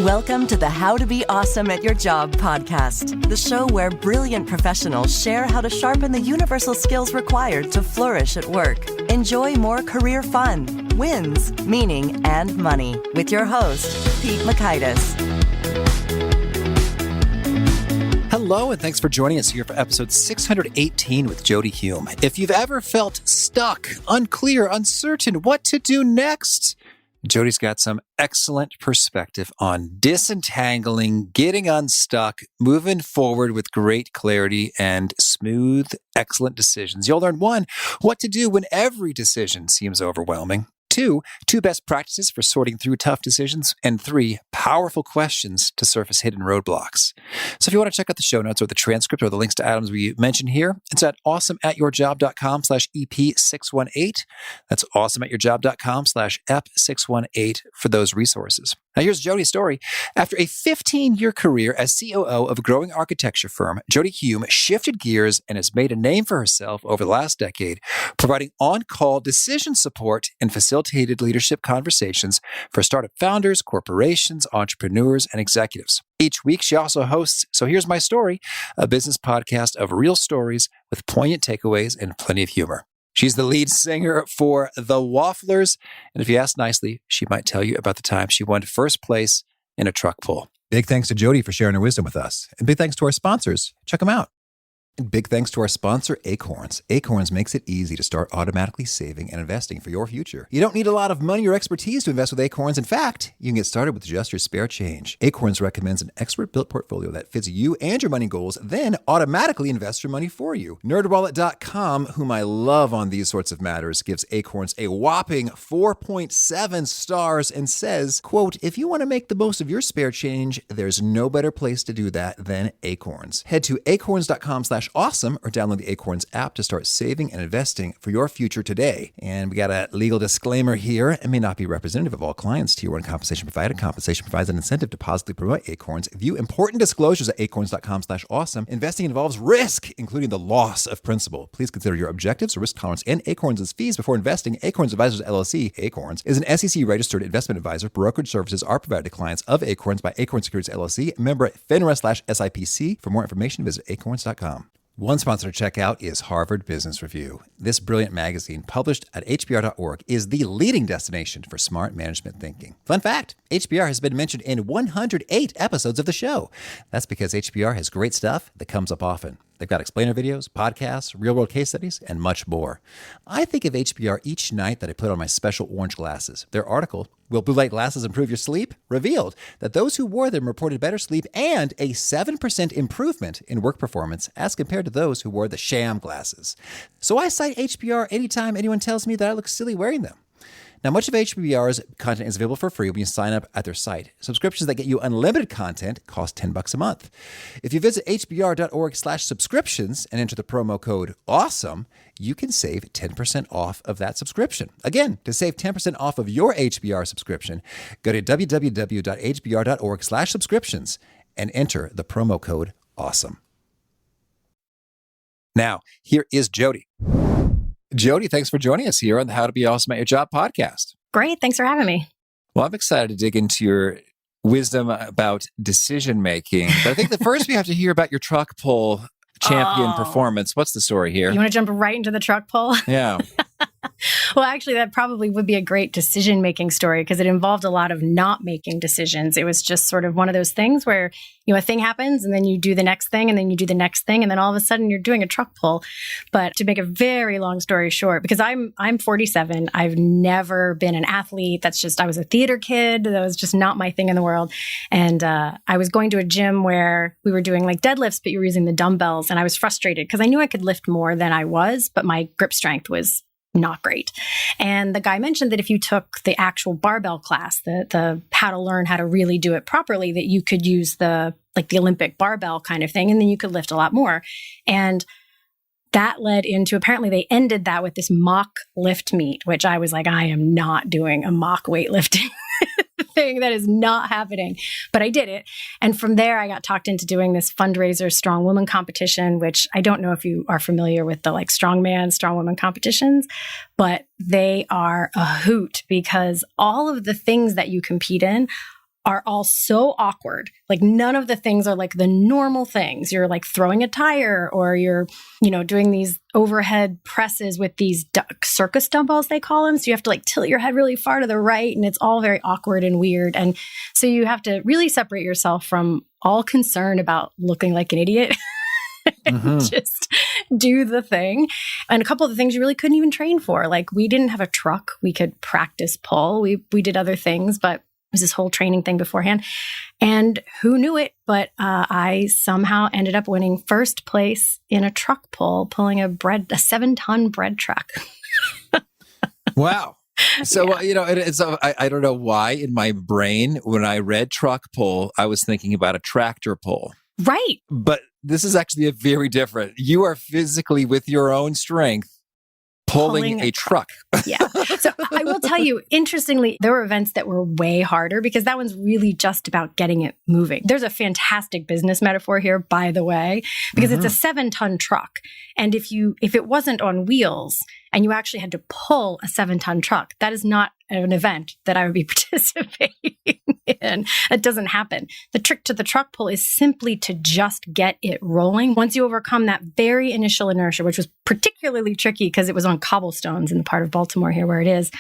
Welcome to the How to Be Awesome at Your Job podcast, the show where brilliant professionals share how to sharpen the universal skills required to flourish at work. Enjoy more career fun, wins, meaning, and money with your host, Pete Makaitis. Hello, and thanks for joining us here for episode 618 with Jodi Hume. If you've ever felt stuck, unclear, uncertain what to do next, Jodi's got some excellent perspective on disentangling, getting unstuck, moving forward with great clarity and smooth, excellent decisions. You'll learn 1, what to do when every decision seems overwhelming. 2 best practices for sorting through tough decisions. And 3 powerful questions to surface hidden roadblocks. So if you want to check out the show notes or the transcript or the links to items we mentioned here, it's at awesomeatyourjob.com/EP618. That's awesomeatyourjob.com/EP618 for those resources. Now here's Jodi's story. After a 15-year career as COO of a growing architecture firm, Jodi Hume shifted gears and has made a name for herself over the last decade, providing on-call decision support and facilitated leadership conversations for startup founders, corporations, entrepreneurs, and executives. Each week, she also hosts So Here's My Story, a business podcast of real stories with poignant takeaways and plenty of humor. She's the lead singer for the Wafflers, and if you ask nicely, she might tell you about the time she won first place in a truck pull. Big thanks to Jodi for sharing her wisdom with us, and big thanks to our sponsors. Check them out. And big thanks to our sponsor, Acorns. Acorns makes it easy to start automatically saving and investing for your future. You don't need a lot of money or expertise to invest with Acorns. In fact, you can get started with just your spare change. Acorns recommends an expert-built portfolio that fits you and your money goals, then automatically invests your money for you. NerdWallet.com, whom I love on these sorts of matters, gives Acorns a whopping 4.7 stars and says, quote, if you want to make the most of your spare change, there's no better place to do that than Acorns. Head to acorns.com/awesome or download the Acorns app to start saving and investing for your future today. And we got a legal disclaimer here. It may not be representative of all clients. Tier 1 compensation provided. Compensation provides an incentive to positively promote Acorns. View important disclosures at acorns.com/awesome. Investing involves risk, including the loss of principal. Please consider your objectives, risk tolerance, and Acorns' fees before investing. Acorns Advisors LLC, Acorns, is an SEC-registered investment advisor. Brokerage services are provided to clients of Acorns by Acorns Securities LLC, member FINRA/SIPC. For more information, visit acorns.com. One sponsor to check out is Harvard Business Review. This brilliant magazine, published at hbr.org, is the leading destination for smart management thinking. Fun fact, HBR has been mentioned in 108 episodes of the show. That's because HBR has great stuff that comes up often. They've got explainer videos, podcasts, real-world case studies, and much more. I think of HBR each night that I put on my special orange glasses. Their article, Will Blue Light Glasses Improve Your Sleep?, revealed that those who wore them reported better sleep and a 7% improvement in work performance as compared to those who wore the sham glasses. So I cite HBR anytime anyone tells me that I look silly wearing them. Now, much of HBR's content is available for free when you sign up at their site. Subscriptions that get you unlimited content cost $10 a month. If you visit hbr.org/subscriptions and enter the promo code AWESOME, you can save 10% off of that subscription. Again, to save 10% off of your HBR subscription, go to www.hbr.org/subscriptions and enter the promo code AWESOME. Now, here is Jodi. Jodi, thanks for joining us here on the How to Be Awesome at Your Job podcast. Great. Thanks for having me. Well, I'm excited to dig into your wisdom about decision making. But I think that first we have to hear about your truck pull champion performance. What's the story here? You want to jump right into the truck pull? Yeah. Well, actually, that probably would be a great decision-making story because it involved a lot of not making decisions. It was just sort of one of those things where, a thing happens and then you do the next thing and then you do the next thing and then all of a sudden you're doing a truck pull. But to make a very long story short, because I'm 47, I've never been an athlete. I was a theater kid. That was just not my thing in the world. And I was going to a gym where we were doing like deadlifts, but you were using the dumbbells. And I was frustrated because I knew I could lift more than I was, but my grip strength was not great. And the guy mentioned that if you took the actual barbell class, the how to learn how to really do it properly, that you could use the Olympic barbell kind of thing, and then you could lift a lot more. And that led into, apparently they ended that with this mock lift meet, which I was like, I am not doing a mock weightlifting thing. That is not happening. But I did it. And from there, I got talked into doing this fundraiser strong woman competition, which I don't know if you are familiar with the strong man, strong woman competitions, but they are a hoot because all of the things that you compete in are all so awkward. Like none of the things are like the normal things. You're like throwing a tire or you're, doing these overhead presses with these circus dumbbells, they call them. So you have to like tilt your head really far to the right and it's all very awkward and weird. And so you have to really separate yourself from all concern about looking like an idiot. Just do the thing. And a couple of the things you really couldn't even train for. Like we didn't have a truck. We could practice pull. We did other things, but it was this whole training thing beforehand. And who knew it? But I somehow ended up winning first place in a truck pull, pulling a 7-ton bread truck. Wow. So, I don't know why in my brain, when I read truck pull, I was thinking about a tractor pull. Right. But this is actually a very different. You are physically with your own strength pulling a truck. Yeah. So I will tell you, interestingly, there were events that were way harder because that one's really just about getting it moving. There's a fantastic business metaphor here, by the way, because it's a 7-ton truck. And if it wasn't on wheels and you actually had to pull a 7-ton truck, that is not an event that I would be participating in. That doesn't happen. The trick to the truck pull is simply to just get it rolling. Once you overcome that very initial inertia, which was particularly tricky because it was on cobblestones in the part of Baltimore here where it is,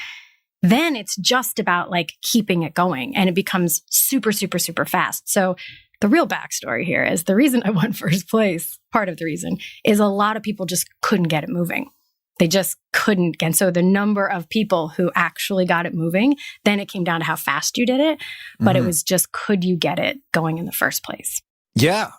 then it's just about like keeping it going and it becomes super, super, super fast. So the real backstory here is the reason I won first place, part of the reason, is a lot of people just couldn't get it moving. They just couldn't. And so the number of people who actually got it moving, then it came down to how fast you did it. But it was just, could you get it going in the first place? Yeah.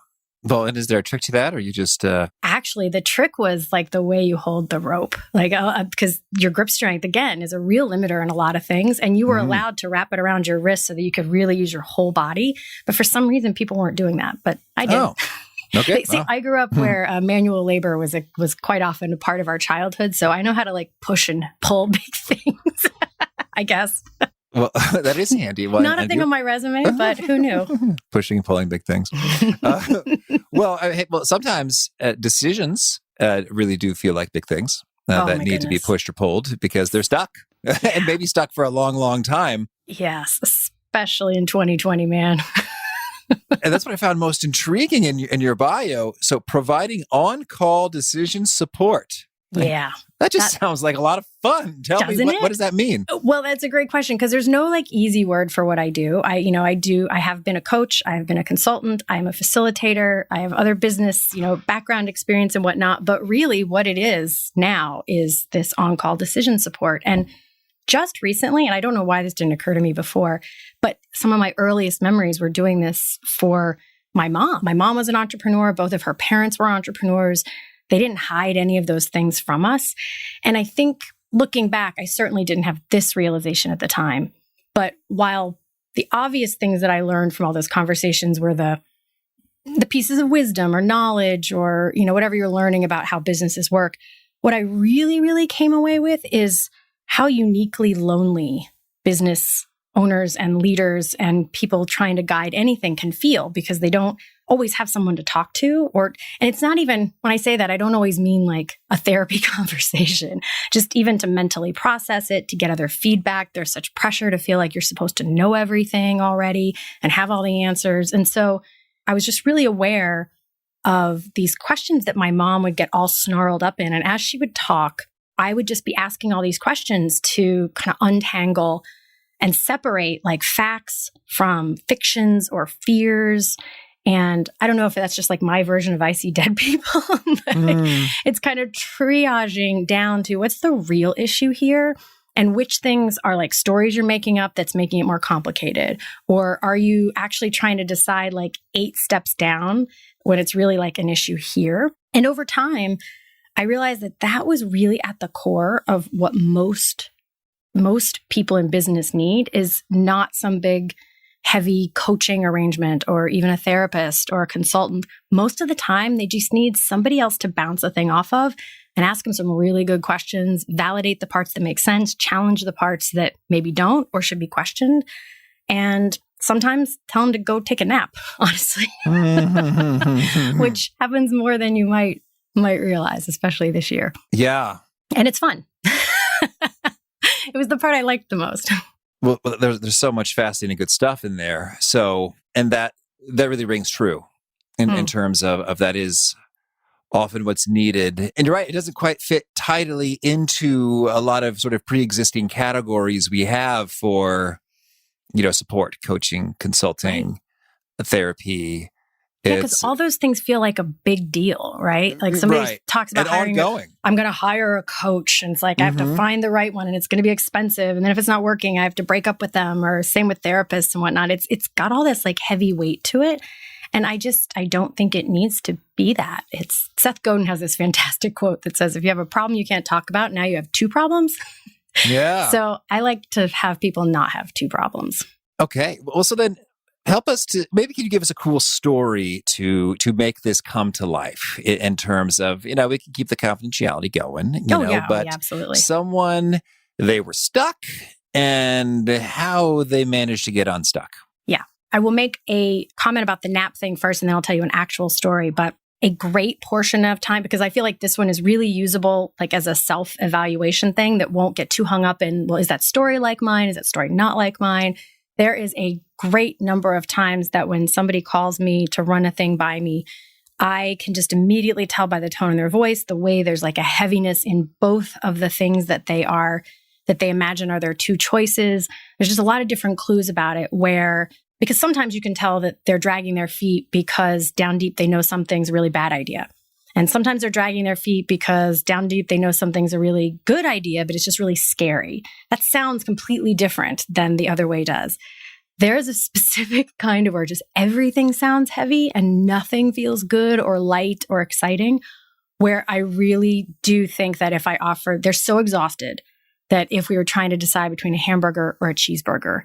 Well, and is there a trick to that or you just... Actually, the trick was like the way you hold the rope. Like, because your grip strength, again, is a real limiter in a lot of things. And you were allowed to wrap it around your wrist so that you could really use your whole body. But for some reason, people weren't doing that. But I did. Oh. Okay. See, I grew up where manual labor was quite often a part of our childhood. So I know how to like push and pull big things, I guess. Well, that is handy. Well, not a thing on my resume, but who knew? Pushing and pulling big things. Sometimes decisions really do feel like big things that need to be pushed or pulled because they're stuck and maybe stuck for a long, long time. Yes, especially in 2020, man. And that's what I found most intriguing in your bio. So providing on-call decision support. Yeah. That sounds like a lot of fun. Tell me, what does that mean? Well, that's a great question because there's no like easy word for what I do. I have been a coach. I have been a consultant. I'm a facilitator. I have other business, background experience and whatnot. But really what it is now is this on-call decision support. And just recently, and I don't know why this didn't occur to me before, but some of my earliest memories were doing this for my mom. My mom was an entrepreneur. Both of her parents were entrepreneurs. They didn't hide any of those things from us. And I think looking back, I certainly didn't have this realization at the time. But while the obvious things that I learned from all those conversations were the pieces of wisdom or knowledge or, whatever you're learning about how businesses work, what I really, really came away with is how uniquely lonely business owners and leaders and people trying to guide anything can feel because they don't always have someone to talk to. And it's not even, when I say that, I don't always mean like a therapy conversation, just even to mentally process it, to get other feedback. There's such pressure to feel like you're supposed to know everything already and have all the answers. And so I was just really aware of these questions that my mom would get all snarled up in. And as she would talk, I would just be asking all these questions to kind of untangle and separate like facts from fictions or fears. And I don't know if that's just like my version of I see dead people. It's kind of triaging down to what's the real issue here and which things are like stories you're making up that's making it more complicated. Or are you actually trying to decide like 8 steps down when it's really like an issue here? And over time, I realized that was really at the core of what most people in business need is not some big, heavy coaching arrangement or even a therapist or a consultant. Most of the time, they just need somebody else to bounce a thing off of and ask them some really good questions, validate the parts that make sense, challenge the parts that maybe don't or should be questioned, and sometimes tell them to go take a nap, honestly, which happens more than you might realize, especially this year. Yeah. And it's fun. It was the part I liked the most. Well, there's so much fascinating good stuff in there. So, and that really rings true in terms of that is often what's needed. And you're right, it doesn't quite fit tidily into a lot of sort of pre-existing categories we have for, support, coaching, consulting, therapy. Yeah, because all those things feel like a big deal, right? Like somebody talks about hiring. I'm going to hire a coach, and it's like I have to find the right one, and it's going to be expensive. And then if it's not working, I have to break up with them. Or same with therapists and whatnot. It's got all this like heavy weight to it, and I don't think it needs to be that. It's Seth Godin has this fantastic quote that says, "If you have a problem you can't talk about, now you have two problems." Yeah. So I like to have people not have two problems. Okay. Well, so then, help us to, maybe can you give us a cool story to make this come to life in terms of, we can keep the confidentiality going, but absolutely. Someone, they were stuck and how they managed to get unstuck. Yeah. I will make a comment about the nap thing first, and then I'll tell you an actual story. But a great portion of time, because I feel like this one is really usable like as a self-evaluation thing that won't get too hung up in, well, is that story like mine? Is that story not like mine? There is a great number of times that when somebody calls me to run a thing by me, I can just immediately tell by the tone in their voice, the way there's like a heaviness in both of the things that they imagine are their two choices. There's just a lot of different clues about it because sometimes you can tell that they're dragging their feet because down deep they know something's a really bad idea. And sometimes they're dragging their feet because down deep they know something's a really good idea, but it's just really scary. That sounds completely different than the other way does. There's a specific kind of where just everything sounds heavy and nothing feels good or light or exciting, where I really do think that if I offer, they're so exhausted that if we were trying to decide between a hamburger or a cheeseburger,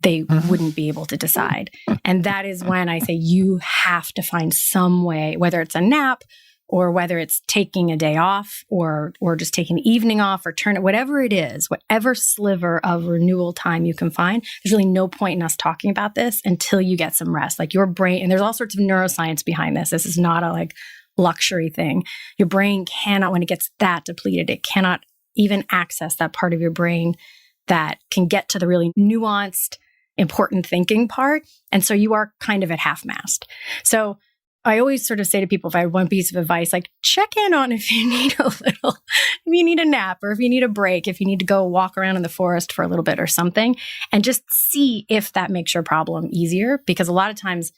they wouldn't be able to decide. And that is when I say you have to find some way, whether it's a nap or whether it's taking a day off or just taking the evening off or whatever it is, whatever sliver of renewal time you can find, there's really no point in us talking about this until you get some rest. Like your brain, and there's all sorts of neuroscience behind this. This is not a like luxury thing. Your brain cannot, when it gets that depleted, it cannot even access that part of your brain that can get to the really nuanced, important thinking part. And so you are kind of at half-mast. So I always sort of say to people, if I have one piece of advice, like check in on if you need if you need a nap or if you need a break, if you need to go walk around in the forest for a little bit or something, and just see if that makes your problem easier. Because a lot of times,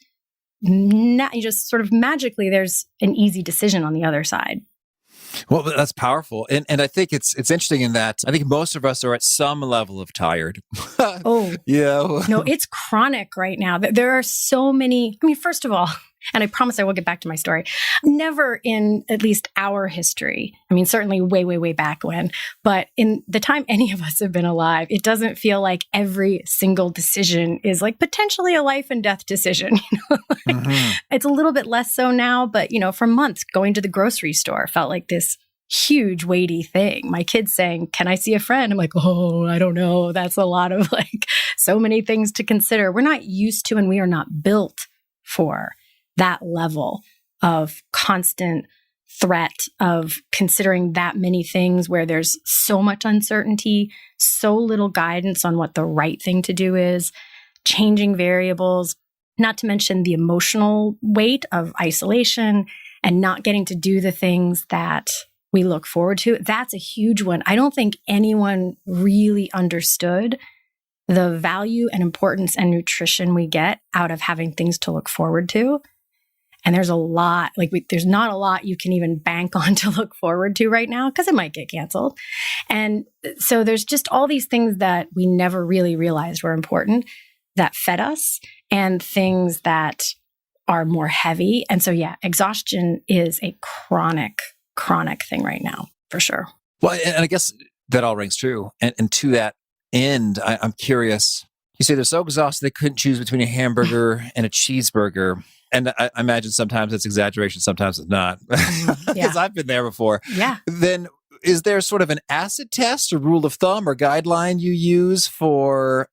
you just sort of magically, there's an easy decision on the other side. Well, that's powerful. And I think it's interesting in that I think most of us are at some level of tired. Oh, yeah. No, it's chronic right now. There are so many. I mean, first of all, and I promise I will get back to my story, never in at least our history, I mean, certainly way, way, way back when, but in the time any of us have been alive, it doesn't feel like every single decision is like potentially a life and death decision. It's a little bit less so now, but for months, going to the grocery store felt like this huge, weighty thing. My kids saying, "Can I see a friend?" I'm like, "Oh, I don't know. That's a lot of like so many things to consider." We're not used to, and we are not built for that level of constant threat of considering that many things where there's so much uncertainty, so little guidance on what the right thing to do is, changing variables, not to mention the emotional weight of isolation and not getting to do the things that we look forward to. That's a huge one. I don't think anyone really understood the value and importance and nutrition we get out of having things to look forward to. And there's a lot, there's not a lot you can even bank on to look forward to right now because it might get canceled. And so there's just all these things that we never really realized were important that fed us and things that are more heavy. And so, yeah, exhaustion is a chronic thing right now, for sure. Well, and I guess that all rings true. And to that end, I'm curious, you say they're so exhausted they couldn't choose between a hamburger and a cheeseburger. And I imagine sometimes it's exaggeration, sometimes it's not. Because I've been there before. Yeah. Then is there sort of an acid test or rule of thumb or guideline you use for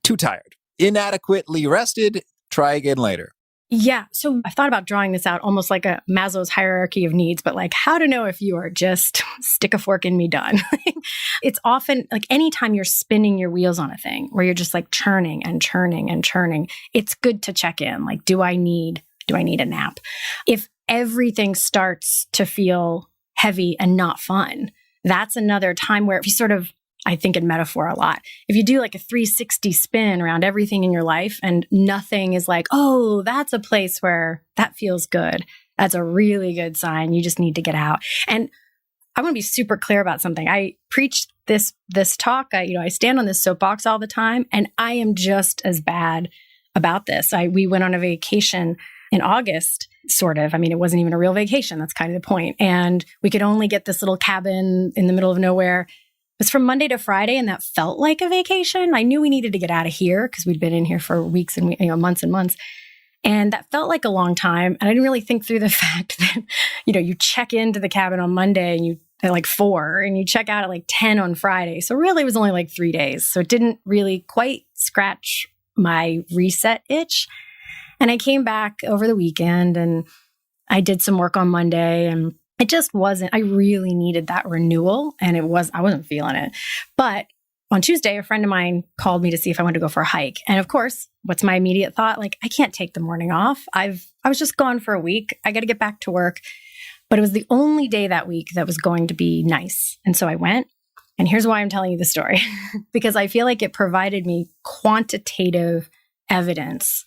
too tired, inadequately rested, try again later? Yeah. So I've thought about drawing this out almost like a Maslow's hierarchy of needs, but like how to know if you are just stick a fork in me done. It's often like anytime you're spinning your wheels on a thing where you're just like churning and churning and churning, it's good to check in. Like, do I need a nap? If everything starts to feel heavy and not fun, that's another time where if you sort of, I think in metaphor a lot. If you do like a 360 spin around everything in your life and nothing is like, oh, that's a place where that feels good. That's a really good sign. You just need to get out. And I want to be super clear about something. I preach this talk. I stand on this soapbox all the time, and I am just as bad about this. We went on a vacation in August, sort of. I mean, it wasn't even a real vacation. That's kind of the point. And we could only get this little cabin in the middle of nowhere. It was from Monday to Friday, and that felt like a vacation. I knew we needed to get out of here because we'd been in here for weeks and months and months. And that felt like a long time. And I didn't really think through the fact that, you check into the cabin on Monday and at like 4 and you check out at like 10 on Friday. So really it was only like 3 days. So it didn't really quite scratch my reset itch. And I came back over the weekend and I did some work on Monday, and it just wasn't, I really needed that renewal, and I wasn't feeling it. But on Tuesday, a friend of mine called me to see if I wanted to go for a hike. And of course, what's my immediate thought? Like, I can't take the morning off. I was just gone for a week. I got to get back to work. But it was the only day that week that was going to be nice. And so I went. And here's why I'm telling you the story. Because I feel like it provided me quantitative evidence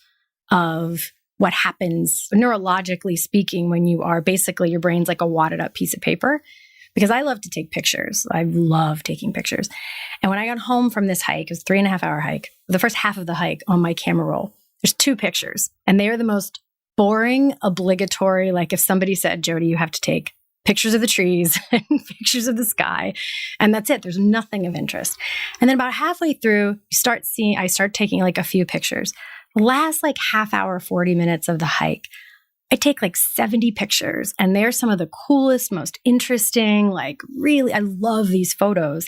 of what happens neurologically speaking when you are basically, your brain's like a wadded up piece of paper. Because I love to take pictures. I love taking pictures. And when I got home from this hike, it was a 3.5-hour hike. The first half of the hike on my camera roll, there's 2 pictures. And they are the most boring, obligatory, like if somebody said, Jodi, you have to take pictures of the trees and pictures of the sky. And that's it. There's nothing of interest. And then about halfway through, I start taking like a few pictures. Last like half hour, 40 minutes of the hike, I take like 70 pictures, and they're some of the coolest, most interesting, like really, I love these photos.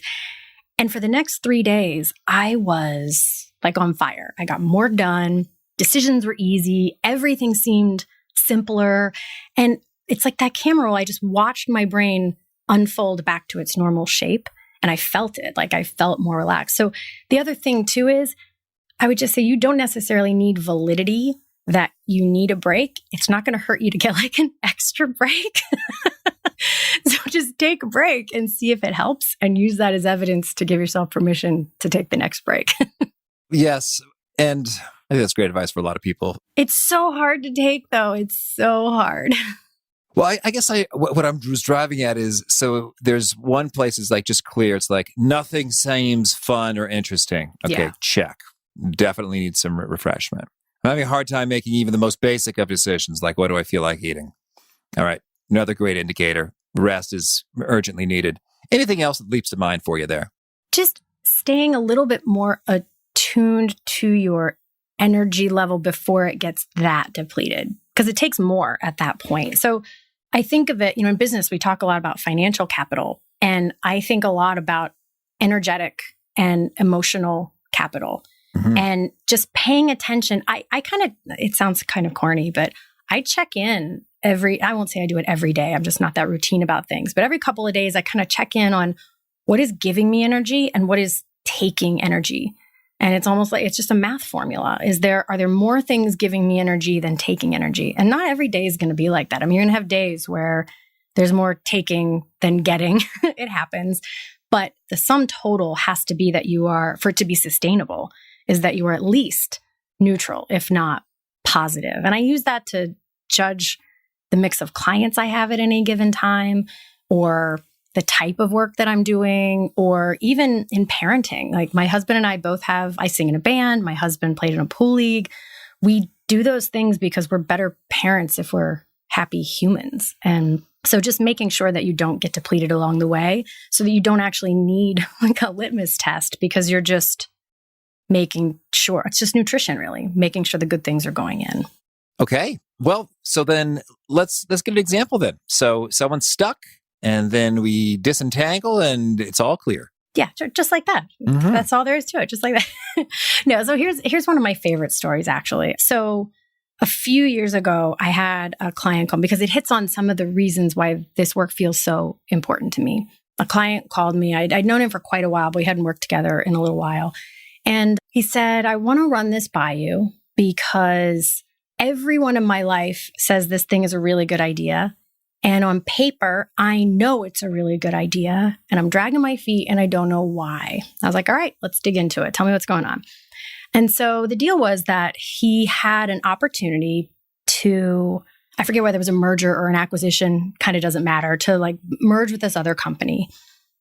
And for the next 3 days, I was like on fire. I got more done. Decisions were easy. Everything seemed simpler. And it's like that camera roll, I just watched my brain unfold back to its normal shape, and I felt it. Like I felt more relaxed. So the other thing too is, I would just say you don't necessarily need validity that you need a break. It's not going to hurt you to get like an extra break. So just take a break and see if it helps, and use that as evidence to give yourself permission to take the next break. Yes. And I think that's great advice for a lot of people. It's so hard to take, though. It's so hard. Well, I guess what I was driving at is, so there's one place is like just clear. It's like nothing seems fun or interesting. Okay, Yeah. Check. Definitely need some refreshment. I'm having a hard time making even the most basic of decisions, like what do I feel like eating? All right, another great indicator. Rest is urgently needed. Anything else that leaps to mind for you there? Just staying a little bit more attuned to your energy level before it gets that depleted, because it takes more at that point. So I think of it, in business, we talk a lot about financial capital, and I think a lot about energetic and emotional capital. Mm-hmm. And just paying attention. I it sounds kind of corny, but I check in I won't say I do it every day. I'm just not that routine about things. But every couple of days, I kind of check in on what is giving me energy and what is taking energy. And it's almost like it's just a math formula. Are there more things giving me energy than taking energy? And not every day is going to be like that. I mean, you're going to have days where there's more taking than getting. It happens. But the sum total has to be that for it to be sustainable, is that you are at least neutral, if not positive. And I use that to judge the mix of clients I have at any given time, or the type of work that I'm doing, or even in parenting. Like my husband and I sing in a band. My husband played in a pool league. We do those things because we're better parents if we're happy humans. And so just making sure that you don't get depleted along the way, so that you don't actually need like a litmus test, because you're just making sure it's just nutrition, really, making sure the good things are going in. Okay. Well, so then let's get an example then. So someone's stuck, and then we disentangle and it's all clear. Yeah, just like that. Mm-hmm. That's all there is to it, just like that. No, so here's one of my favorite stories, actually. So a few years ago, I had a client call because it hits on some of the reasons why this work feels so important to me. A client called me. I'd known him for quite a while, but we hadn't worked together in a little while. And he said, I want to run this by you because everyone in my life says this thing is a really good idea. And on paper, I know it's a really good idea. And I'm dragging my feet and I don't know why. I was like, all right, let's dig into it. Tell me what's going on. And so the deal was that he had an opportunity to, I forget whether it was a merger or an acquisition, kind of doesn't matter, to like merge with this other company.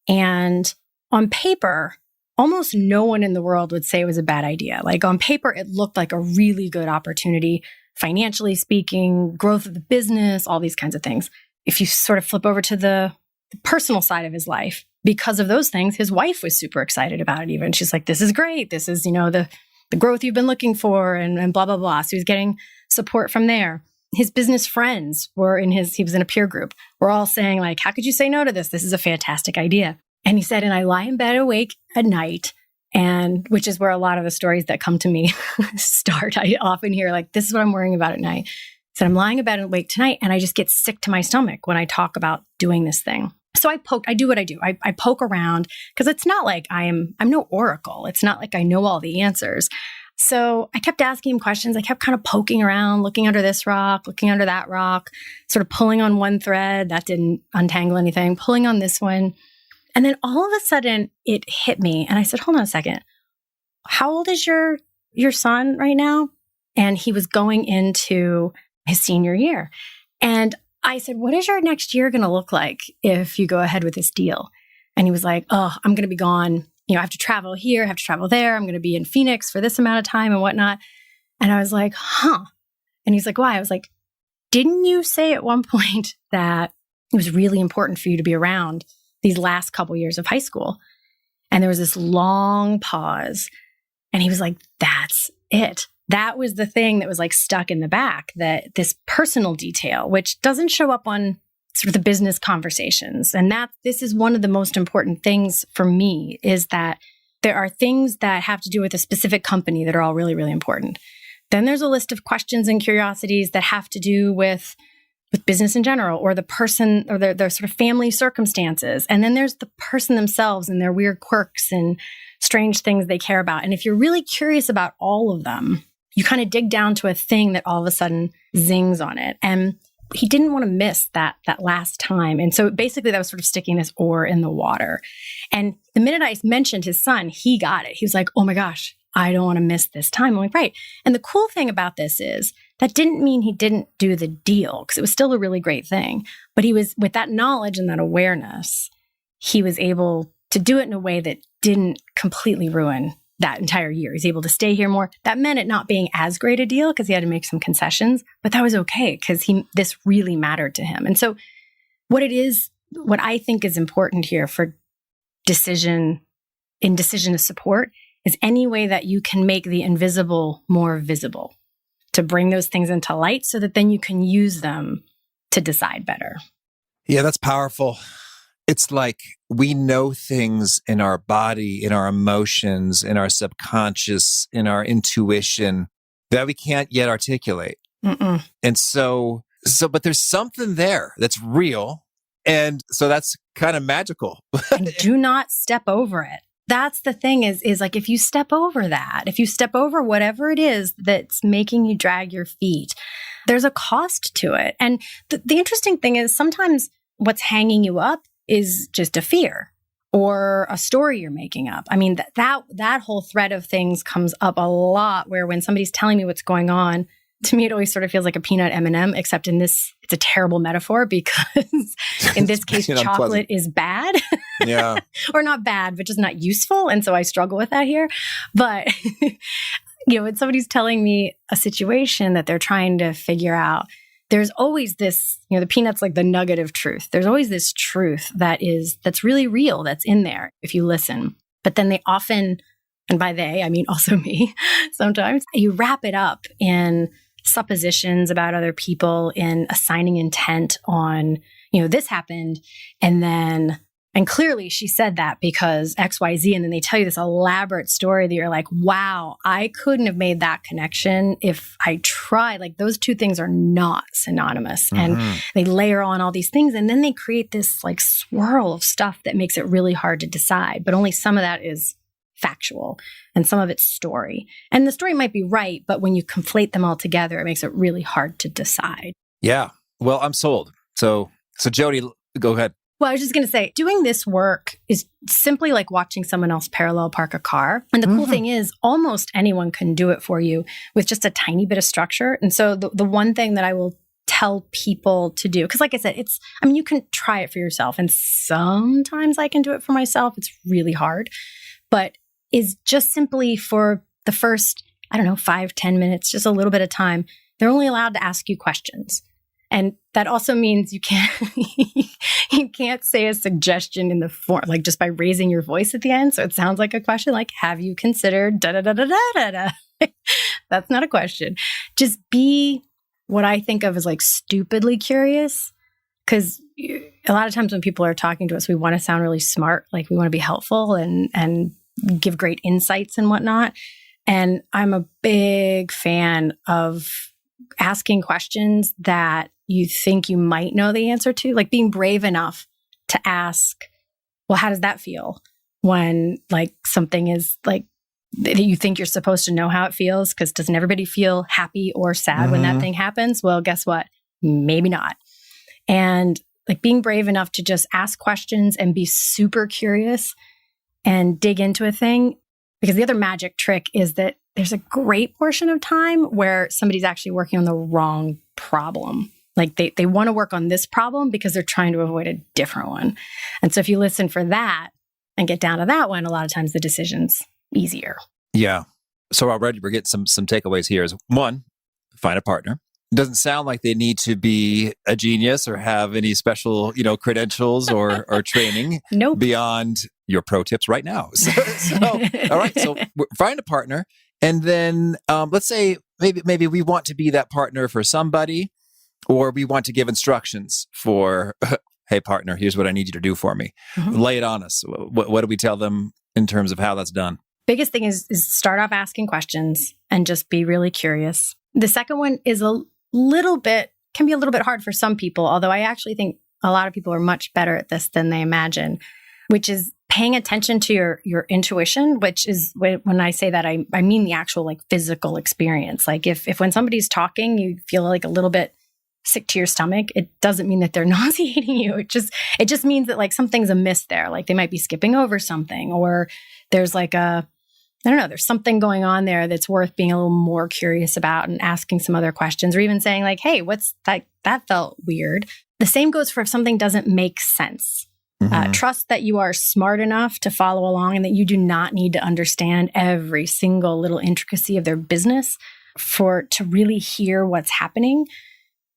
And on paper, almost no one in the world would say it was a bad idea. Like on paper, it looked like a really good opportunity, financially speaking, growth of the business, all these kinds of things. If you sort of flip over to the personal side of his life, because of those things, his wife was super excited about it even. She's like, this is great. This is, the growth you've been looking for and blah, blah, blah. So he's getting support from there. His business friends were he was in a peer group. We're all saying like, how could you say no to this? This is a fantastic idea. And he said, and I lie in bed awake at night, and which is where a lot of the stories that come to me start. I often hear like, this is what I'm worrying about at night. He said, I'm lying in bed awake tonight and I just get sick to my stomach when I talk about doing this thing. So I do what I do. I poke around because it's not like I'm no oracle. It's not like I know all the answers. So I kept asking him questions. I kept kind of poking around, looking under this rock, looking under that rock, sort of pulling on one thread. That didn't untangle anything, pulling on this one. And then all of a sudden it hit me. And I said, hold on a second. How old is your son right now? And he was going into his senior year. And I said, what is your next year going to look like if you go ahead with this deal? And he was like, oh, I'm going to be gone. I have to travel here, I have to travel there. I'm going to be in Phoenix for this amount of time and whatnot. And I was like, huh. And he's like, why? I was like, didn't you say at one point that it was really important for you to be around these last couple years of high school? And there was this long pause. And he was like, that's it. That was the thing that was like stuck in the back, that this personal detail, which doesn't show up on sort of the business conversations. And this is one of the most important things for me, is that there are things that have to do with a specific company that are all really, really important. Then there's a list of questions and curiosities that have to do with business in general, or the person, or their sort of family circumstances. And then there's the person themselves and their weird quirks and strange things they care about. And if you're really curious about all of them, you kind of dig down to a thing that all of a sudden zings on it. And he didn't want to miss that last time. And so basically that was sort of sticking this oar in the water. And the minute I mentioned his son, he got it. He was like, oh my gosh, I don't want to miss this time. I'm like, right. And the cool thing about this is that didn't mean he didn't do the deal, because it was still a really great thing. But he was, with that knowledge and that awareness, he was able to do it in a way that didn't completely ruin that entire year. He's able to stay here more. That meant it not being as great a deal because he had to make some concessions, but that was okay because this really mattered to him. And so what I think is important here for decision to support is any way that you can make the invisible more visible, to bring those things into light so that then you can use them to decide better. Yeah, that's powerful. It's like we know things in our body, in our emotions, in our subconscious, in our intuition that we can't yet articulate. Mm-mm. And but there's something there that's real. And so that's kind of magical. And do not step over it. That's the thing is like, if you step over that, if you step over whatever it is that's making you drag your feet, there's a cost to it. And the interesting thing is sometimes what's hanging you up is just a fear or a story you're making up. I mean, that whole thread of things comes up a lot, where when somebody's telling me what's going on, to me, it always sort of feels like a peanut M&M, except it's a terrible metaphor, because in this case, chocolate is bad. Yeah. Or not bad, but just not useful. And so I struggle with that here. But, when somebody's telling me a situation that they're trying to figure out, there's always this, the peanut's like the nugget of truth. There's always this truth that's really real, that's in there if you listen. But then they often, and by they, I mean also me, sometimes you wrap it up in suppositions about other people, in assigning intent on, this happened. And then And clearly she said that because XYZ. And then they tell you this elaborate story that you're like, wow, I couldn't have made that connection if I tried. Like those two things are not synonymous. And they layer on all these things. And then they create this like swirl of stuff that makes it really hard to decide. But only some of that is factual and some of it's story. And the story might be right, but when you conflate them all together, it makes it really hard to decide. Yeah. Well, I'm sold. So Jodi, go ahead. Well, I was just going to say, doing this work is simply like watching someone else parallel park a car. And the cool thing is almost anyone can do it for you with just a tiny bit of structure. And so the one thing that I will tell people to do, because like I said, you can try it for yourself. And sometimes I can do it for myself. It's really hard. But is just simply for the first, 5-10 minutes, just a little bit of time, they're only allowed to ask you questions. And that also means you can't say a suggestion in the form, like just by raising your voice at the end. So it sounds like a question, like, have you considered da-da-da-da-da-da-da? That's not a question. Just be what I think of as like stupidly curious. Because a lot of times when people are talking to us, we want to sound really smart. Like we want to be helpful and give great insights and whatnot. And I'm a big fan of asking questions that you think you might know the answer to, like being brave enough to ask, well, how does that feel when like something is like that you think you're supposed to know how it feels? Because doesn't everybody feel happy or sad when that thing happens? Well, guess what? Maybe not. And like being brave enough to just ask questions and be super curious and dig into a thing. Because the other magic trick is that there's a great portion of time where somebody's actually working on the wrong problem. Like they want to work on this problem because they're trying to avoid a different one. And so if you listen for that and get down to that one, a lot of times the decision's easier. Yeah. So already we're getting some takeaways here is one, find a partner. It doesn't sound like they need to be a genius or have any special, credentials or training Nope. beyond your pro tips right now. So all right. So find a partner. And then let's say maybe we want to be that partner for somebody, or we want to give instructions for, hey, partner, here's what I need you to do for me. Lay it on us. What do we tell them in terms of how that's done? Biggest thing is start off asking questions and just be really curious. The second one is can be a little bit hard for some people, although I actually think a lot of people are much better at this than they imagine, which is paying attention to your intuition, which is when I say that, I mean the actual like physical experience. Like if when somebody's talking, you feel like a little bit sick to your stomach, it doesn't mean that they're nauseating you. It just means that like something's amiss there. Like they might be skipping over something, or there's like there's something going on there that's worth being a little more curious about and asking some other questions, or even saying like, hey, what's that? That felt weird. The same goes for if something doesn't make sense. Trust that you are smart enough to follow along and that you do not need to understand every single little intricacy of their business to really hear what's happening.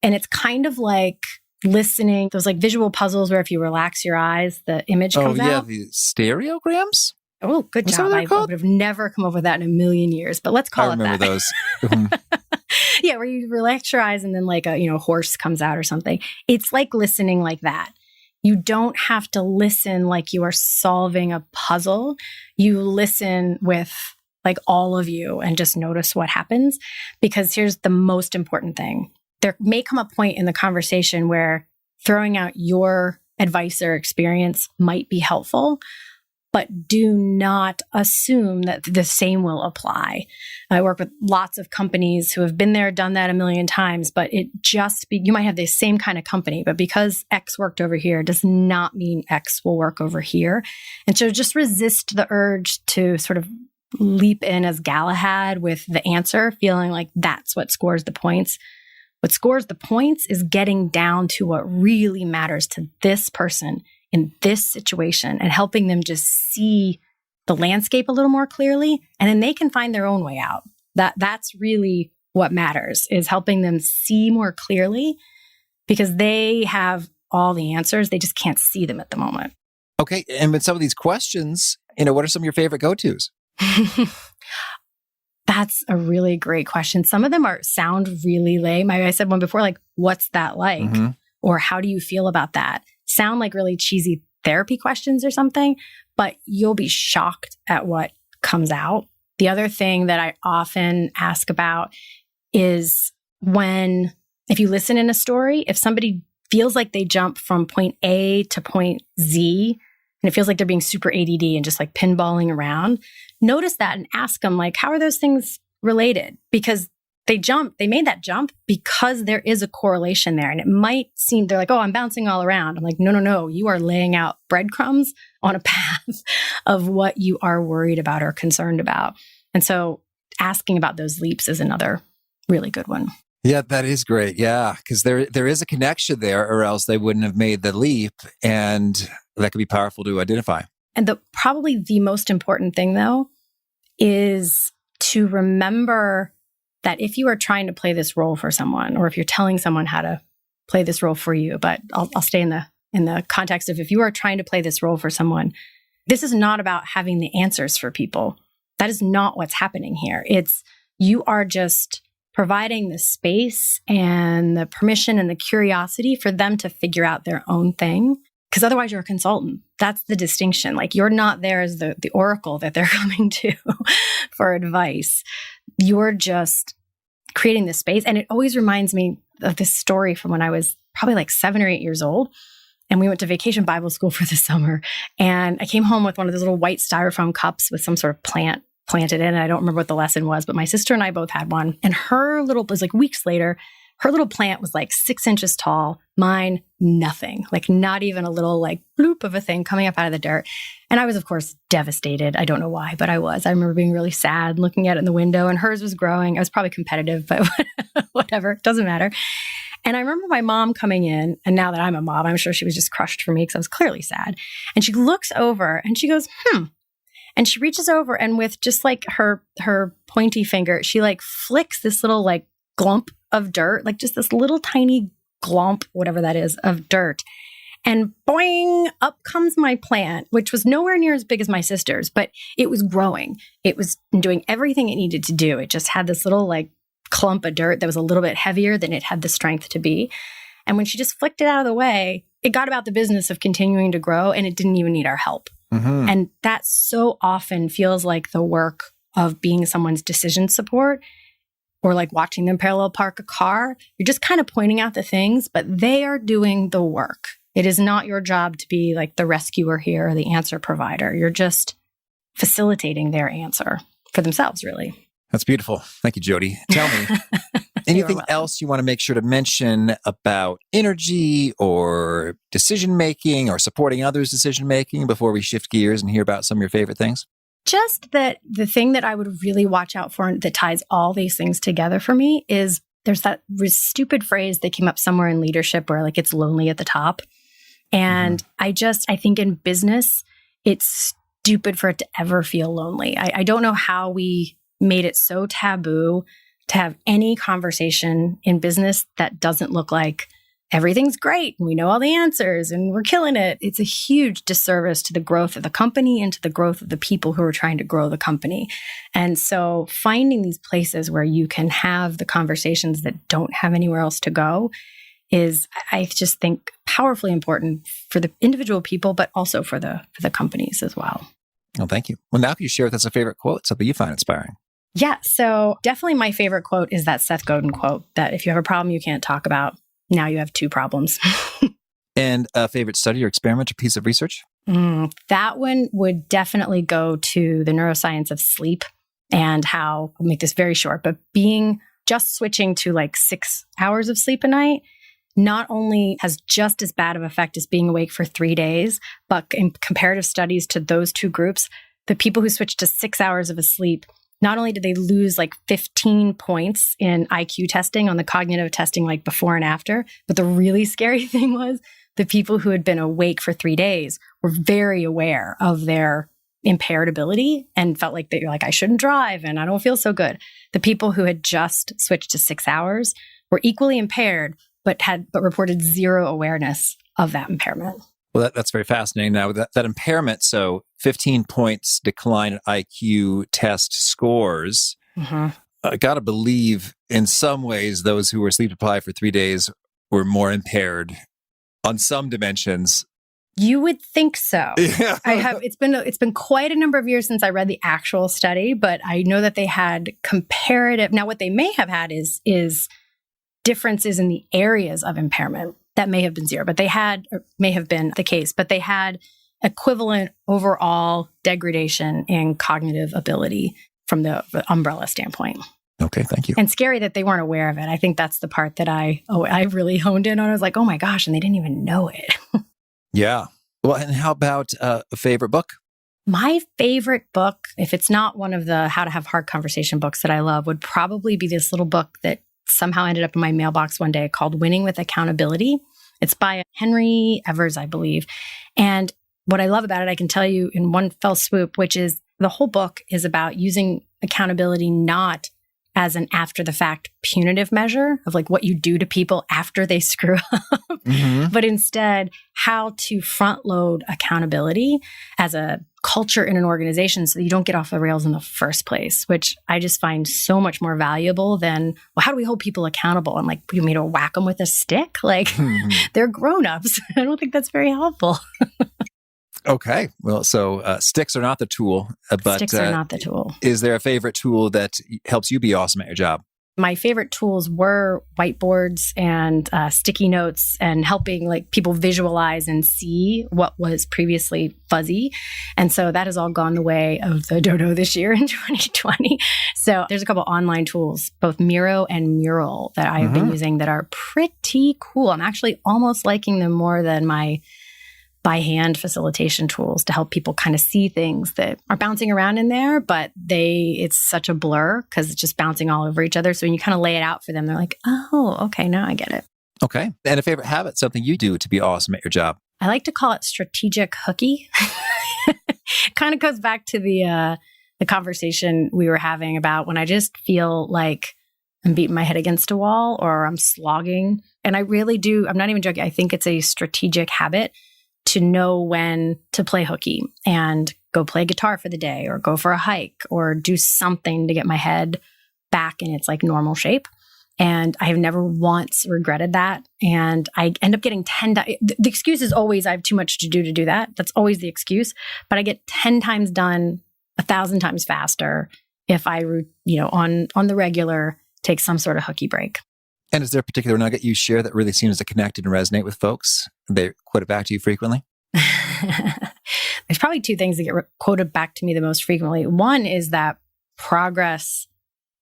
And it's kind of like listening, those like visual puzzles where if you relax your eyes, the image comes out. Oh, yeah, the stereograms? Oh, good job. I would have never come up with that in a million years, but let's call it that. I remember those. Yeah, where you relax your eyes and then like a horse comes out or something. It's like listening like that. You don't have to listen like you are solving a puzzle. You listen with like all of you and just notice what happens. Because here's the most important thing. There may come a point in the conversation where throwing out your advice or experience might be helpful, but do not assume that the same will apply. I work with lots of companies who have been there, done that a million times, but you might have the same kind of company, but because X worked over here does not mean X will work over here. And so just resist the urge to sort of leap in as Galahad with the answer, feeling like that's what scores the points. What scores the points is getting down to what really matters to this person in this situation and helping them just see the landscape a little more clearly, and then they can find their own way out. That's really what matters, is helping them see more clearly, because they have all the answers. They just can't see them at the moment. Okay. And with some of these questions, what are some of your favorite go-tos? That's a really great question. Some of them sound really lame. I said one before, like, what's that like? Or how do you feel about that? Sound like really cheesy therapy questions or something, but you'll be shocked at what comes out. The other thing that I often ask about is if you listen in a story, if somebody feels like they jump from point A to point Z, and it feels like they're being super ADD and just like pinballing around, notice that and ask them, like, how are those things related? Because they made that jump because there is a correlation there. And it might seem, they're like, oh, I'm bouncing all around. I'm like, no. You are laying out breadcrumbs on a path of what you are worried about or concerned about. And so asking about those leaps is another really good one. Yeah, that is great. Yeah, because there is a connection there, or else they wouldn't have made the leap. And that could be powerful to identify. And probably the most important thing, though, is to remember that if you are trying to play this role for someone, or if you're telling someone how to play this role for you, but I'll stay in the context of if you are trying to play this role for someone, this is not about having the answers for people. That is not what's happening here. You are just providing the space and the permission and the curiosity for them to figure out their own thing. Because otherwise you're a consultant. That's the distinction. Like, you're not there as the oracle that they're coming to for advice. You're just creating this space. And it always reminds me of this story from when I was probably like 7 or 8 years old. And we went to vacation Bible school for the summer. And I came home with one of those little white styrofoam cups with some sort of plant planted in. And I don't remember what the lesson was, but my sister and I both had one. And it was like weeks later, her little plant was like 6 inches tall. Mine, nothing. Like, not even a little like bloop of a thing coming up out of the dirt. And I was, of course, devastated. I don't know why, but I was. I remember being really sad, looking at it in the window, and hers was growing. I was probably competitive, but whatever. It doesn't matter. And I remember my mom coming in, and now that I'm a mom, I'm sure she was just crushed for me because I was clearly sad. And she looks over and she goes, And she reaches over, and with just like her pointy finger, she like flicks this little like glump of dirt, like just this little tiny glomp, whatever that is, of dirt. And boing, up comes my plant, which was nowhere near as big as my sister's, but it was growing. It was doing everything it needed to do. It just had this little like clump of dirt that was a little bit heavier than it had the strength to be. And when she just flicked it out of the way, it got about the business of continuing to grow, and it didn't even need our help. Mm-hmm. And that so often feels like the work of being someone's decision support, or like watching them parallel park a car. You're just kind of pointing out the things, but they are doing the work. It is not your job to be like the rescuer here or the answer provider. You're just facilitating their answer for themselves, really. That's beautiful. Thank you, Jodi. Tell me, anything else you want to make sure to mention about energy or decision-making or supporting others' decision-making before we shift gears and hear about some of your favorite things? Just that the thing that I would really watch out for that ties all these things together for me is there's that stupid phrase that came up somewhere in leadership where like it's lonely at the top. And I think in business, it's stupid for it to ever feel lonely. I don't know how we made it so taboo to have any conversation in business that doesn't look like everything's great and we know all the answers and we're killing it. It's a huge disservice to the growth of the company and to the growth of the people who are trying to grow the company. And so finding these places where you can have the conversations that don't have anywhere else to go is, I just think, powerfully important for the individual people, but also for the companies as well. Well, thank you. Well, now can you share with us a favorite quote, something you find inspiring? Yeah. So definitely my favorite quote is that Seth Godin quote that if you have a problem you can't talk about, now you have 2 problems. And a favorite study or experiment or piece of research? That one would definitely go to the neuroscience of sleep and how, I'll make this very short, but just switching to like 6 hours of sleep a night not only has just as bad of effect as being awake for 3 days, but in comparative studies to those 2 groups, the people who switched to 6 hours of a sleep, not only did they lose like 15 points in IQ testing on the cognitive testing, like before and after, but the really scary thing was the people who had been awake for 3 days were very aware of their impaired ability and felt like they're like, I shouldn't drive and I don't feel so good. The people who had just switched to 6 hours were equally impaired, but reported zero awareness of that impairment. Well, that's very fascinating. Now, that impairment, so 15 points decline in IQ test scores, I got to believe in some ways those who were sleep deprived for 3 days were more impaired on some dimensions You would think so. Yeah. It's been quite a number of years since I read the actual study, but I know that they had comparative. Now, what they may have had is differences in the areas of impairment that may have been zero, but they had, or may have been the case, but they had equivalent overall degradation in cognitive ability from the umbrella standpoint. Okay, thank you. And scary that they weren't aware of it. I think that's the part that I really honed in on. I was like, oh my gosh, and they didn't even know it. Yeah. Well, and how about a favorite book? My favorite book, if it's not one of the How to Have Hard Conversation books that I love, would probably be this little book that somehow ended up in my mailbox one day called Winning with Accountability. It's by Henry Evers, I believe. And what I love about it, I can tell you in one fell swoop, which is the whole book is about using accountability not as an after the fact punitive measure of like what you do to people after they screw up, but instead how to front load accountability as a culture in an organization so that you don't get off the rails in the first place, which I just find so much more valuable than, well, how do we hold people accountable? I'm like, you mean to whack them with a stick? Like they're grown-ups. I don't think that's very helpful. Okay. Well, so sticks are not the tool, but sticks are not the tool. Is there a favorite tool that helps you be awesome at your job? My favorite tools were whiteboards and sticky notes and helping like people visualize and see what was previously fuzzy. And so that has all gone the way of the dodo this year in 2020. So there's a couple online tools, both Miro and Mural, that I have been using that are pretty cool. I'm actually almost liking them more than my by hand facilitation tools to help people kind of see things that are bouncing around in there, but it's such a blur because it's just bouncing all over each other. So when you kind of lay it out for them, they're like, oh, okay, now I get it. Okay. And a favorite habit, something you do to be awesome at your job? I like to call it strategic hooky. Kind of goes back to the conversation we were having about when I just feel like I'm beating my head against a wall or I'm slogging. And I really do, I'm not even joking. I think it's a strategic habit to know when to play hooky and go play guitar for the day or go for a hike or do something to get my head back in its like normal shape. And I have never once regretted that. And I end up getting 10 times. The excuse is always I have too much to do that. That's always the excuse. But I get 10 times done 1,000 times faster if I, on the regular, take some sort of hooky break. And is there a particular nugget you share that really seems to connect and resonate with folks? They quote it back to you frequently? There's probably two things that get quoted back to me the most frequently. One is that progress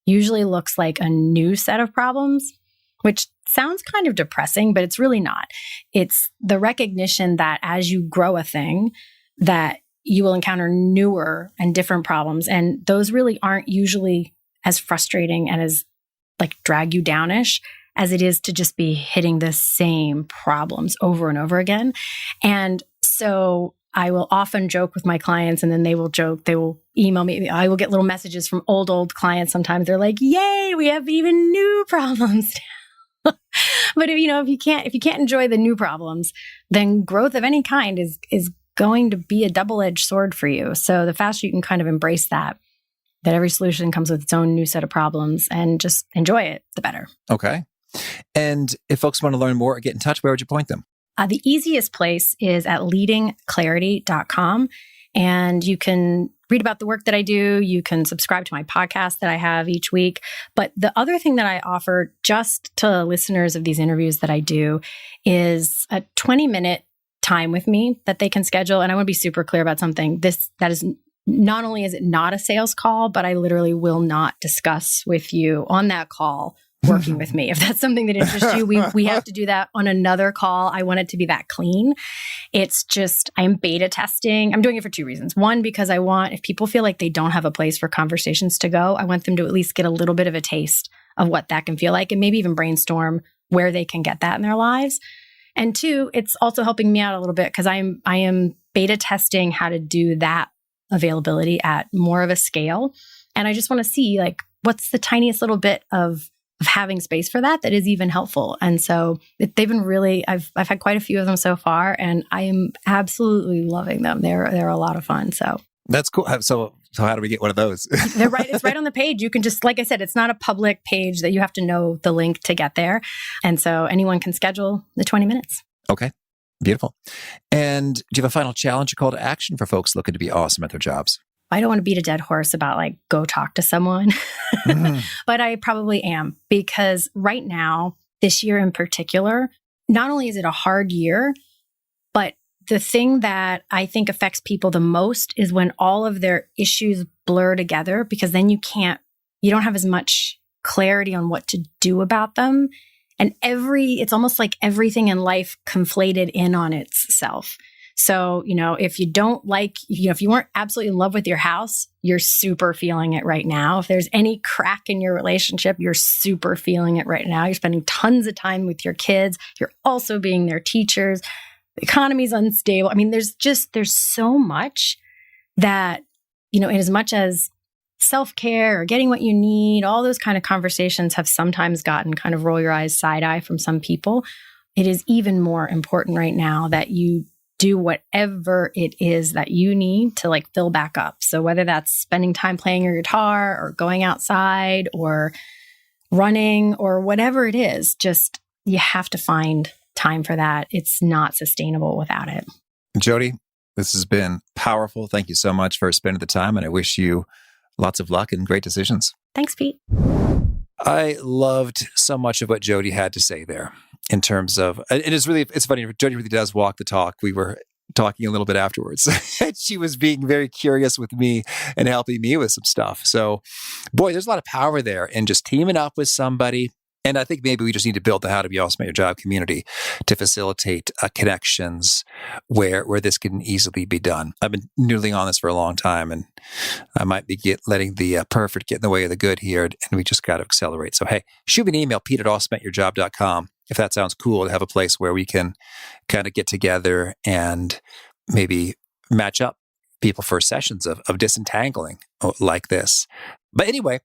usually looks like a new set of problems, which sounds kind of depressing, but it's really not. It's the recognition that as you grow a thing, that you will encounter newer and different problems. And those really aren't usually as frustrating and as like drag you downish as it is to just be hitting the same problems over and over again. And so I will often joke with my clients and then they will email me. I will get little messages from old clients. Sometimes they're like, yay, we have even new problems now. But if you can't enjoy the new problems, then growth of any kind is going to be a double-edged sword for you. So the faster you can kind of embrace that every solution comes with its own new set of problems and just enjoy it, the better. Okay. And if folks want to learn more or get in touch, where would you point them? The easiest place is at leadingclarity.com. And you can read about the work that I do. You can subscribe to my podcast that I have each week. But the other thing that I offer just to listeners of these interviews that I do is a 20-minute time with me that they can schedule. And I want to be super clear about something. That is not only is it not a sales call, but I literally will not discuss with you on that call working with me. If that's something that interests you, we have to do that on another call. I want it to be that clean. It's just, I'm beta testing. I'm doing it for two reasons. One, because I want, if people feel like they don't have a place for conversations to go, I want them to at least get a little bit of a taste of what that can feel like and maybe even brainstorm where they can get that in their lives. And two, it's also helping me out a little bit because I am beta testing how to do that availability at more of a scale. And I just want to see like, what's the tiniest little bit of having space for that is even helpful. And so they've been really, I've had quite a few of them so far and I am absolutely loving them. They're a lot of fun. So that's cool. So how do we get one of those? It's right on the page. You can just, like I said, it's not a public page that you have to know the link to get there. And so anyone can schedule the 20 minutes. Okay. Beautiful. And do you have a final challenge or call to action for folks looking to be awesome at their jobs? I don't want to beat a dead horse about like, go talk to someone, but I probably am, because right now, this year in particular, not only is it a hard year, but the thing that I think affects people the most is when all of their issues blur together, because then you don't have as much clarity on what to do about them. And it's almost like everything in life conflated in on itself. So, if you don't if you weren't absolutely in love with your house, you're super feeling it right now. If there's any crack in your relationship, you're super feeling it right now. You're spending tons of time with your kids. You're also being their teachers. The economy's unstable. I mean, there's so much that, in as much as self-care or getting what you need, all those kind of conversations have sometimes gotten kind of roll your eyes side eye from some people. It is even more important right now that you do whatever it is that you need to like fill back up. So whether that's spending time playing your guitar or going outside or running or whatever it is, just you have to find time for that. It's not sustainable without it. Jodi, this has been powerful. Thank you so much for spending the time, and I wish you lots of luck and great decisions. Thanks, Pete. I loved so much of what Jodi had to say there in terms of, it's funny, Jodi really does walk the talk. We were talking a little bit afterwards. She was being very curious with me and helping me with some stuff. So, boy, there's a lot of power there in just teaming up with somebody. And I think maybe we just need to build the How to Be Awesome at Your Job community to facilitate connections where this can easily be done. I've been noodling on this for a long time, and I might be letting the perfect get in the way of the good here, and we just got to accelerate. So, hey, shoot me an email, pete@awesomeatyourjob.com, if that sounds cool, to have a place where we can kind of get together and maybe match up people for sessions of disentangling like this. But anyway,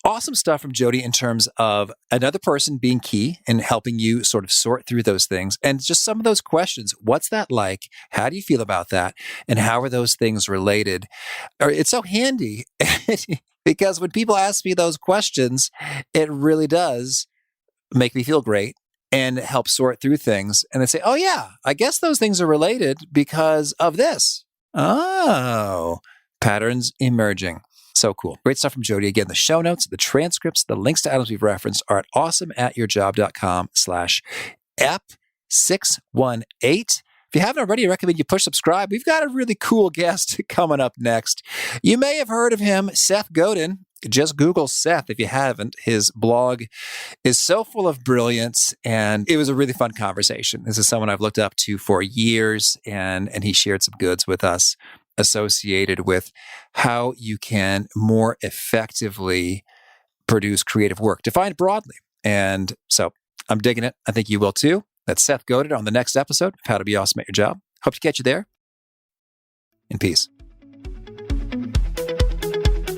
awesome stuff from Jodi in terms of another person being key in helping you sort of sort through those things. And just some of those questions. What's that like? How do you feel about that? And how are those things related? It's so handy because when people ask me those questions, it really does make me feel great and help sort through things. And they say, oh yeah, I guess those things are related because of this. Oh, patterns emerging. So cool. Great stuff from Jodi. Again, the show notes, the transcripts, the links to items we've referenced are at awesomeatyourjob.com/ep618. If you haven't already, I recommend you push subscribe. We've got a really cool guest coming up next. You may have heard of him, Seth Godin. Just Google Seth if you haven't. His blog is so full of brilliance, and it was a really fun conversation. This is someone I've looked up to for years, and he shared some goods with us associated with how you can more effectively produce creative work, defined broadly. And so I'm digging it. I think you will too. That's Seth Godin on the next episode of How to Be Awesome at Your Job. Hope to catch you there. In peace.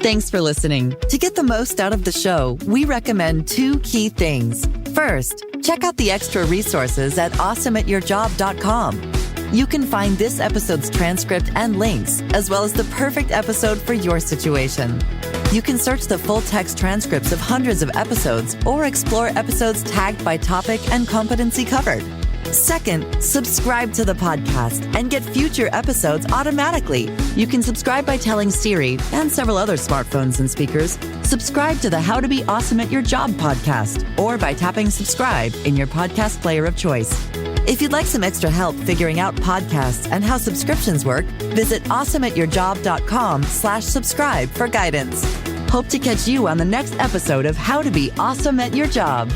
Thanks for listening. To get the most out of the show, we recommend 2 key things. First, check out the extra resources at awesomeatyourjob.com. You can find this episode's transcript and links, as well as the perfect episode for your situation. You can search the full text transcripts of hundreds of episodes or explore episodes tagged by topic and competency covered. Second, subscribe to the podcast and get future episodes automatically. You can subscribe by telling Siri and several other smartphones and speakers, subscribe to the How to Be Awesome at Your Job podcast, or by tapping subscribe in your podcast player of choice. If you'd like some extra help figuring out podcasts and how subscriptions work, visit awesomeatyourjob.com/subscribe for guidance. Hope to catch you on the next episode of How to Be Awesome at Your Job.